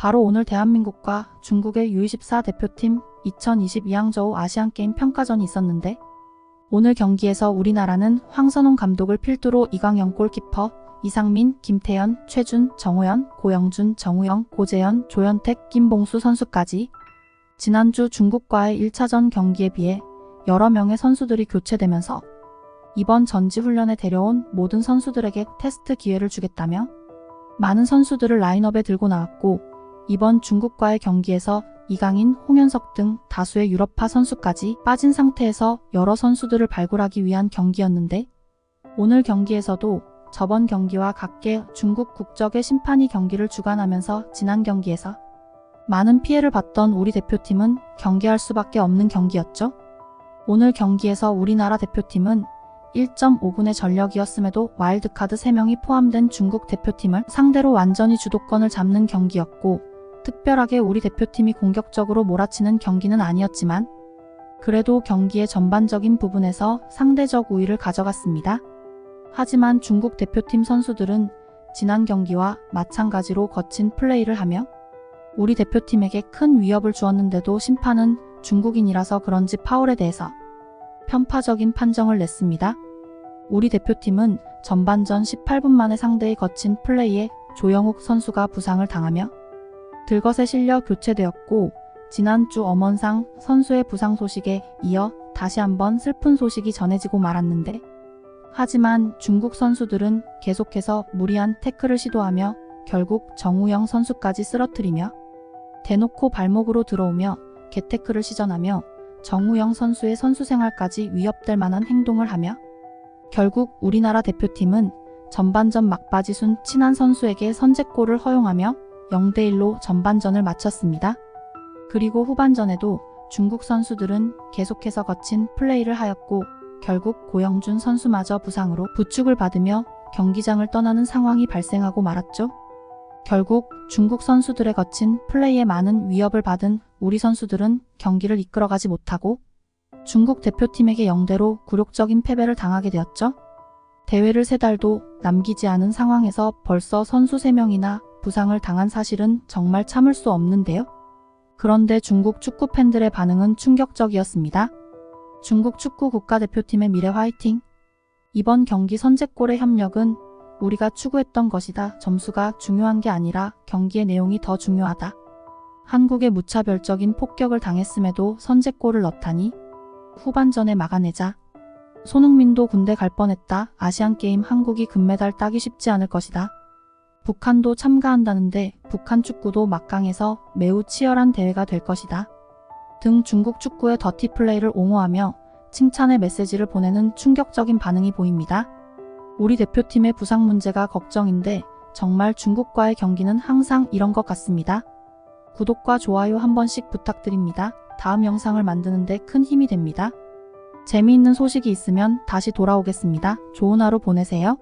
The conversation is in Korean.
바로 오늘 대한민국과 중국의 U24 대표팀 2022 항저우 아시안게임 평가전이 있었는데 오늘 경기에서 우리나라는 황선홍 감독을 필두로 이광영 골키퍼, 이상민, 김태현, 최준, 정우현, 고영준, 정우영, 고재현, 조현택, 김봉수 선수까지 지난주 중국과의 1차전 경기에 비해 여러 명의 선수들이 교체되면서 이번 전지훈련에 데려온 모든 선수들에게 테스트 기회를 주겠다며 많은 선수들을 라인업에 들고 나왔고 이번 중국과의 경기에서 이강인, 홍현석 등 다수의 유럽파 선수까지 빠진 상태에서 여러 선수들을 발굴하기 위한 경기였는데 오늘 경기에서도 저번 경기와 같게 중국 국적의 심판이 경기를 주관하면서 지난 경기에서 많은 피해를 봤던 우리 대표팀은 경기할 수밖에 없는 경기였죠. 오늘 경기에서 우리나라 대표팀은 1.5분의 전력이었음에도 와일드카드 3명이 포함된 중국 대표팀을 상대로 완전히 주도권을 잡는 경기였고 특별하게 우리 대표팀이 공격적으로 몰아치는 경기는 아니었지만 그래도 경기의 전반적인 부분에서 상대적 우위를 가져갔습니다. 하지만 중국 대표팀 선수들은 지난 경기와 마찬가지로 거친 플레이를 하며 우리 대표팀에게 큰 위협을 주었는데도 심판은 중국인이라서 그런지 파울에 대해서 편파적인 판정을 냈습니다. 우리 대표팀은 전반전 18분 만에 상대의 거친 플레이에 조영욱 선수가 부상을 당하며 들것에 실려 교체되었고 지난주 엄원상 선수의 부상 소식에 이어 다시 한번 슬픈 소식이 전해지고 말았는데 하지만 중국 선수들은 계속해서 무리한 태클을 시도하며 결국 정우영 선수까지 쓰러뜨리며 대놓고 발목으로 들어오며 개태클을 시전하며 정우영 선수의 선수 생활까지 위협될 만한 행동을 하며 결국 우리나라 대표팀은 전반전 막바지 순 친한 선수에게 선제골을 허용하며 0대1로 전반전을 마쳤습니다. 그리고 후반전에도 중국 선수들은 계속해서 거친 플레이를 하였고 결국 고영준 선수마저 부상으로 부축을 받으며 경기장을 떠나는 상황이 발생하고 말았죠. 결국 중국 선수들의 거친 플레이에 많은 위협을 받은 우리 선수들은 경기를 이끌어가지 못하고 중국 대표팀에게 0대0로 굴욕적인 패배를 당하게 되었죠. 대회를 3달도 남기지 않은 상황에서 벌써 선수 3명이나 부상을 당한 사실은 정말 참을 수 없는데요. 그런데 중국 축구 팬들의 반응은 충격적이었습니다. 중국 축구 국가대표팀의 미래 화이팅! 이번 경기 선제골의 협력은 우리가 추구했던 것이다. 점수가 중요한 게 아니라 경기의 내용이 더 중요하다. 한국에 무차별적인 폭격을 당했음에도 선제골을 넣다니 후반전에 막아내자. 손흥민도 군대 갈 뻔했다. 아시안게임 한국이 금메달 따기 쉽지 않을 것이다. 북한도 참가한다는데 북한 축구도 막강해서 매우 치열한 대회가 될 것이다. 등 중국 축구의 더티 플레이를 옹호하며 칭찬의 메시지를 보내는 충격적인 반응이 보입니다. 우리 대표팀의 부상 문제가 걱정인데 정말 중국과의 경기는 항상 이런 것 같습니다. 구독과 좋아요 한 번씩 부탁드립니다. 다음 영상을 만드는데 큰 힘이 됩니다. 재미있는 소식이 있으면 다시 돌아오겠습니다. 좋은 하루 보내세요.